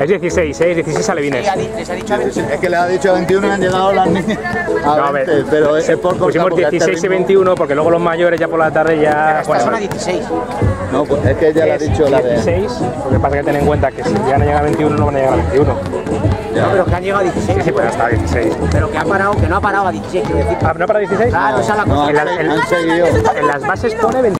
Es 16, ¿eh? 16 alevines. Es que le ha dicho 21 y han llegado las niñas a 20, pero es por pusimos 16 y 21 porque luego los mayores ya por la tarde ya... Esta son a 16. No, pues es que ella le ha dicho la de... 16, lo que pasa es que ten en cuenta que si llegan a llegar a 21 no van a llegar a 21. No, pero que han llegado a 16. Sí, pues hasta 16. Pero que ha parado, que no ha parado a 16, quiero decir. ¿No para 16? Claro, esa es la cosa. No, han seguido. En las bases pone 21.